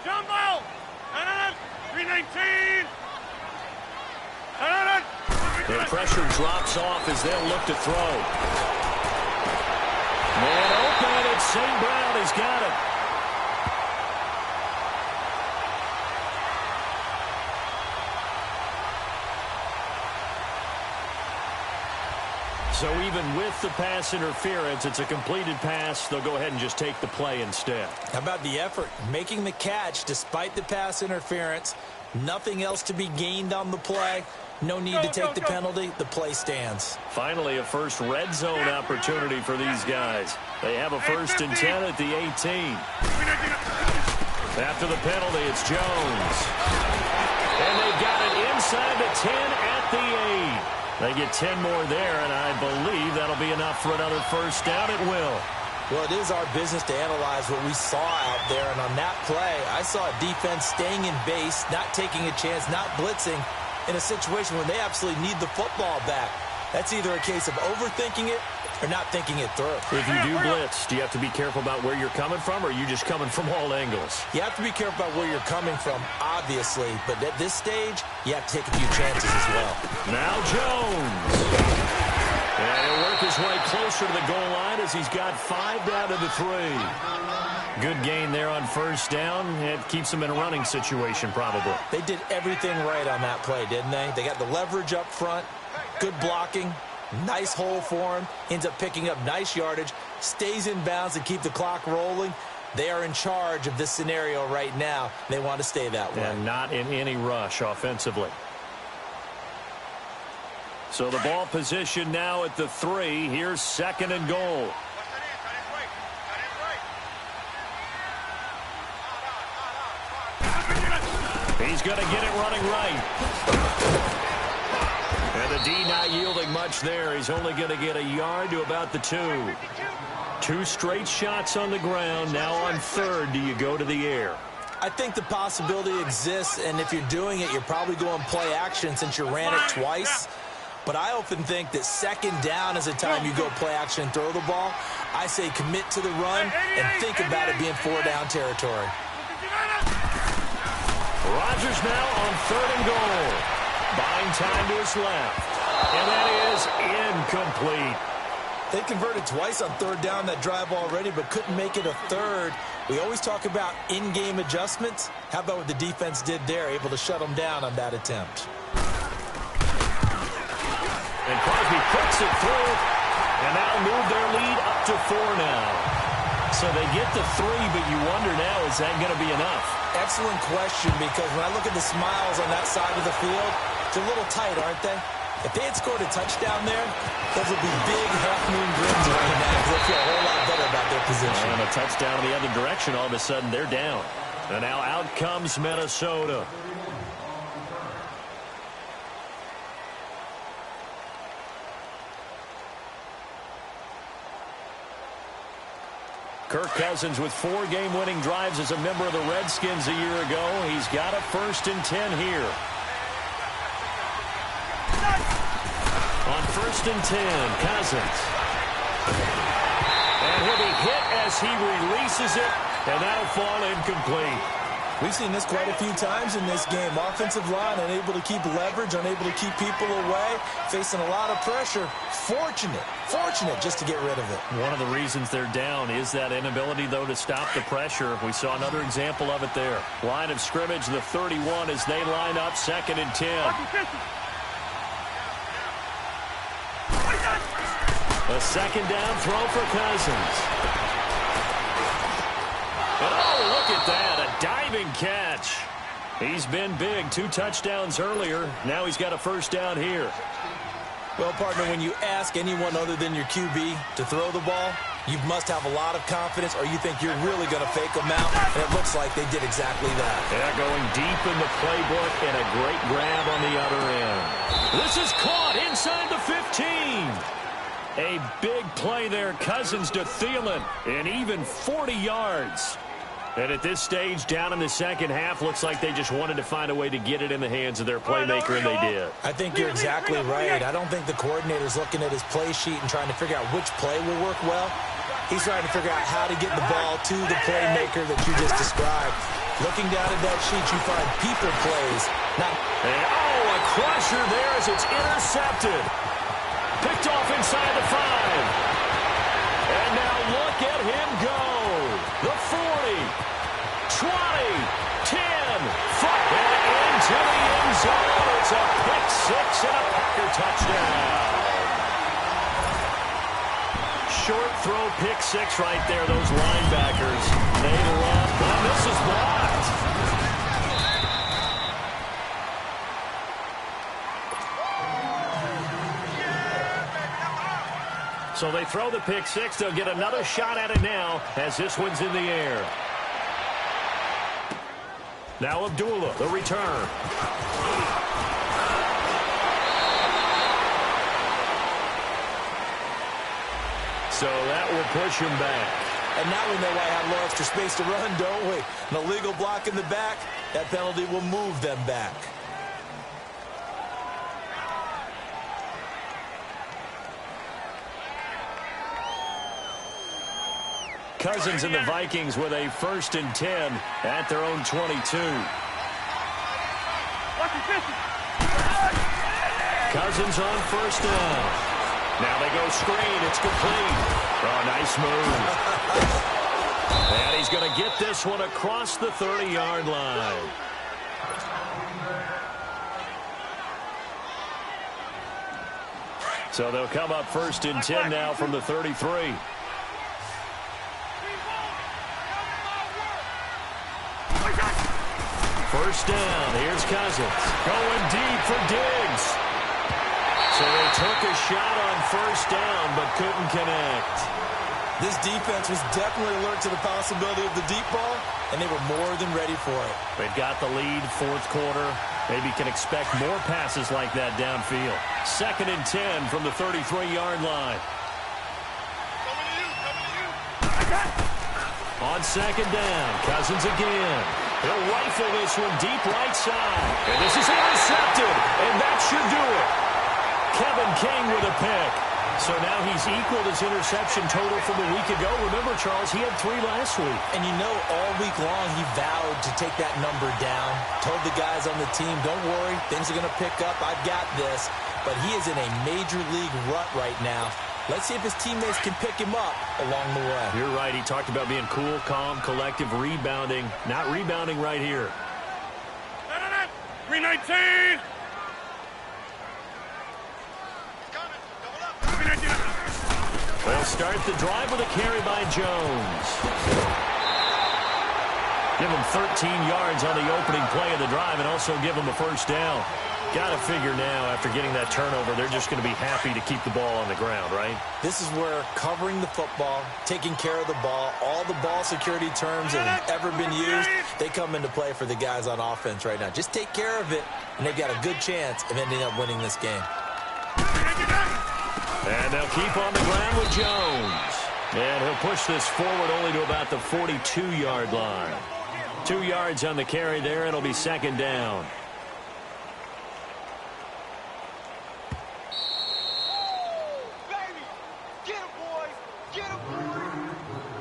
Jumbo! 319! The pressure drops off as they'll look to throw. Man open, it's St. Brown. He's got it. So even with the pass interference, it's a completed pass. They'll go ahead and just take the play instead. How about the effort? Making the catch despite the pass interference. Nothing else to be gained on the play. No need to take the penalty. The play stands. Finally, a first red zone opportunity for these guys. They have a 1st and 10 at the 18. After the penalty, it's Jones. And they've got it inside the 10 at the 8. They get 10 more there, and I believe that'll be enough for another first down. It will. Well, it is our business to analyze what we saw out there. And on that play, I saw a defense staying in base, not taking a chance, not blitzing in a situation when they absolutely need the football back. That's either a case of overthinking it or not thinking it through. If you do blitz, do you have to be careful about where you're coming from, or are you just coming from all angles? You have to be careful about where you're coming from, obviously. But at this stage, you have to take a few chances as well. Now Jones. And he'll work his way closer to the goal line as he's got 5 down to the 3. Good gain there on first down. It keeps him in a running situation, probably. They did everything right on that play, didn't they? They got the leverage up front, good blocking, nice hole for him, ends up picking up nice yardage, stays in bounds and keep the clock rolling. They are in charge of this scenario right now. They want to stay that way. And not in any rush offensively. So the ball position now at the 3. Here's 2nd and goal. He's going to get it running right. And the D not yielding much there. He's only going to get a yard to about the 2. 2 straight shots on the ground. Now on 3rd, do you go to the air? I think the possibility exists, and if you're doing it, you're probably going play action since you ran it twice. But I often think that 2nd down is a time you go play action and throw the ball. I say commit to the run and think about it being 4-down territory. Rodgers now on 3rd and goal. Buying time to his left. And that is incomplete. They converted twice on 3rd down that drive already, but couldn't make it a 3rd. We always talk about in-game adjustments. How about what the defense did there, able to shut them down on that attempt? And Crosby puts it through, and now move their lead up to 4 now. So they get the 3, but you wonder now, is that going to be enough? Excellent question, because when I look at the smiles on that side of the field, they're a little tight, aren't they? If they had scored a touchdown there, those would be big half-moon grins right now, because they feel a whole lot better about their position. And a touchdown in the other direction, all of a sudden they're down. And now out comes Minnesota. Kirk Cousins with 4 game-winning drives as a member of the Redskins a year ago. He's got a 1st and 10 here. On 1st and 10, Cousins. And he'll be hit as he releases it, and that'll fall incomplete. We've seen this quite a few times in this game. Offensive line unable to keep leverage, unable to keep people away, facing a lot of pressure. Fortunate just to get rid of it. One of the reasons they're down is that inability, though, to stop the pressure. We saw another example of it there. Line of scrimmage, the 31, as they line up 2nd and 10. A 2nd down throw for Cousins. And oh, look at that, a diving catch. He's been big, 2 touchdowns earlier. Now he's got a 1st down here. Well, partner, when you ask anyone other than your QB to throw the ball, you must have a lot of confidence, or you think you're really going to fake them out, and it looks like they did exactly that. Yeah, going deep in the playbook, and a great grab on the other end. This is caught inside the 15. A big play there, Cousins to Thielen, and even 40 yards. And at this stage, down in the second half, looks like they just wanted to find a way to get it in the hands of their playmaker, and they did. I think you're exactly right. I don't think the coordinator's looking at his play sheet and trying to figure out which play will work well. He's trying to figure out how to get the ball to the playmaker that you just described. Looking down at that sheet, you find people plays. Not. And, oh, a crusher there as it's intercepted. Picked off inside the 5. And now look at him go. The 40, 20, 10, 5, and into the end zone. It's a pick 6 and a Packer touchdown. Short throw, pick 6 right there. Those linebackers, they run. And this is blocked. So they throw the pick six. They'll get another shot at it now as this one's in the air. Now Abdullah, the return. So that will push him back. And now we know why I have a little extra space to run, don't we? An illegal block in the back, that penalty will move them back. Cousins and the Vikings with a 1st and 10 at their own 22. Cousins on 1st down. Now they go screen. It's complete. Oh, nice move. And he's going to get this one across the 30-yard line. So they'll come up 1st and 10 now from the 33. First down. Here's Cousins. Going deep for Diggs. So they took a shot on 1st down, but couldn't connect. This defense was definitely alert to the possibility of the deep ball, and they were more than ready for it. They've got the lead, 4th quarter. Maybe can expect more passes like that downfield. 2nd and 10 from the 33-yard line. On 2nd down, Cousins again. He'll rifle this one deep right side. And this is intercepted, and that should do it. Kevin King with a pick. So now he's equaled his interception total from a week ago. Remember, Charles, he had 3 last week. And you know, all week long he vowed to take that number down. Told the guys on the team, don't worry, things are going to pick up. I've got this. But he is in a major league rut right now. Let's see if his teammates can pick him up along the way. You're right. He talked about being cool, calm, collective, rebounding. Not rebounding right here. 319. They'll start the drive with a carry by Jones. Give him 13 yards on the opening play of the drive and also give him a 1st down. Got to figure now, after getting that turnover, they're just going to be happy to keep the ball on the ground, right? This is where covering the football, taking care of the ball, all the ball security terms that have ever been used, they come into play for the guys on offense right now. Just take care of it, and they've got a good chance of ending up winning this game. And they'll keep on the ground with Jones. And he'll push this forward only to about the 42-yard line. 2 yards on the carry there. It'll be 2nd down.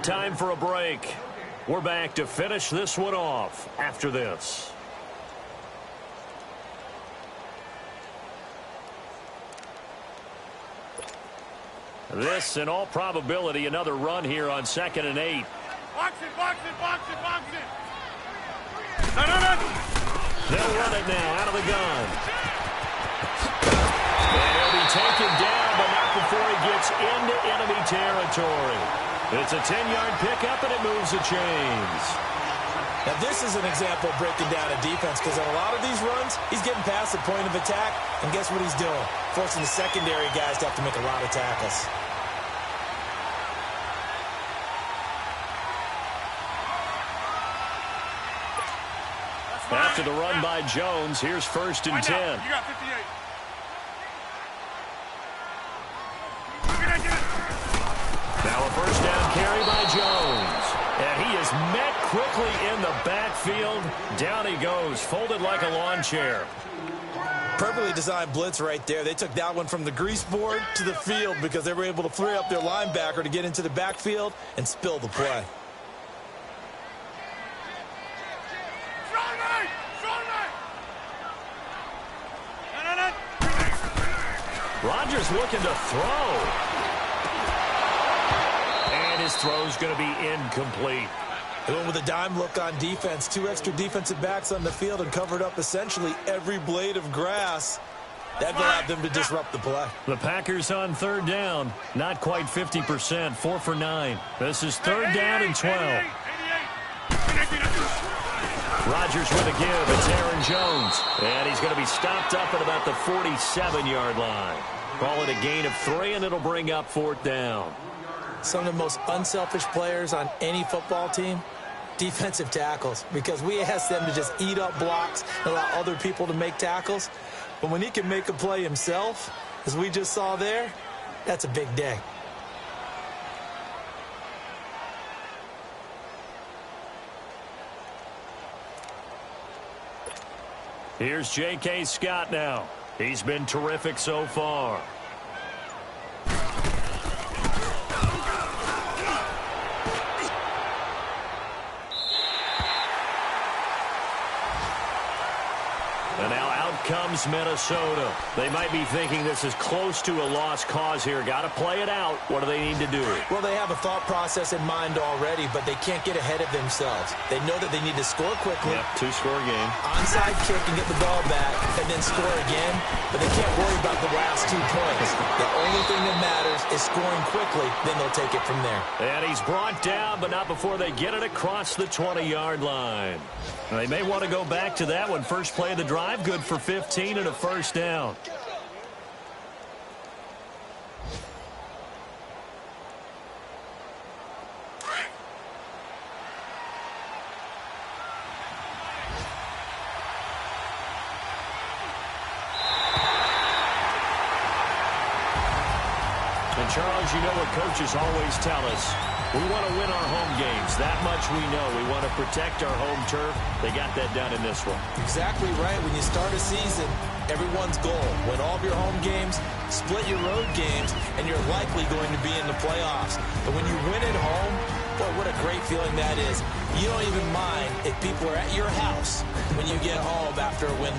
Time for a break. We're back to finish this one off after this. This, in all probability, another run here on 2nd and 8. Box it, box it, box it, box it. They'll run it now out of the gun. And he'll be taken down, but not before he gets into enemy territory. It's a 10-yard pickup, and it moves the chains. Now, this is an example of breaking down a defense, because on a lot of these runs, he's getting past the point of attack, and guess what he's doing? Forcing the secondary guys to have to make a lot of tackles. After the run by Jones, here's 1st and 10. You got 58. Now a 1st down carry by Jones. And he is met quickly in the backfield. Down he goes, folded like a lawn chair. Perfectly designed blitz right there. They took that one from the grease board to the field because they were able to free up their linebacker to get into the backfield and spill the play. Rodgers looking to throw. And his throw's going to be incomplete. They went with a dime look on defense. 2 extra defensive backs on the field and covered up essentially every blade of grass. That allowed them to disrupt the play. The Packers on 3rd down. Not quite 50%. 4 for 9. This is 3rd down and 12. Rodgers with a give. It's Aaron Jones. And he's going to be stopped up at about the 47-yard line. Call it a gain of 3, and it'll bring up 4th down. Some of the most unselfish players on any football team, defensive tackles, because we ask them to just eat up blocks and allow other people to make tackles. But when he can make a play himself, as we just saw there, that's a big day. Here's J.K. Scott now. He's been terrific so far. And now out comes Minnesota. They might be thinking this is close to a lost cause here. Got to play it out. What do they need to do? Well, they have a thought process in mind already, but they can't get ahead of themselves. They know that they need to score quickly. Yep, 2-score game. Onside kick and get the ball back, and then score again. But they can't worry about the last 2 points. The only thing that matters is scoring quickly. Then they'll take it from there. And he's brought down, but not before they get it across the 20-yard line. They may want to go back to that one. First play of the drive, good for 15 and a 1st down. And Charles, you know what coaches always tell us. We want to win our home games. That much we know. We want to protect our home turf. They got that done in this one. Exactly right. When you start a season, everyone's goal, win all of your home games, split your road games, and you're likely going to be in the playoffs. But when you win at home, boy, what a great feeling that is. You don't even mind if people are at your house when you get home after a win.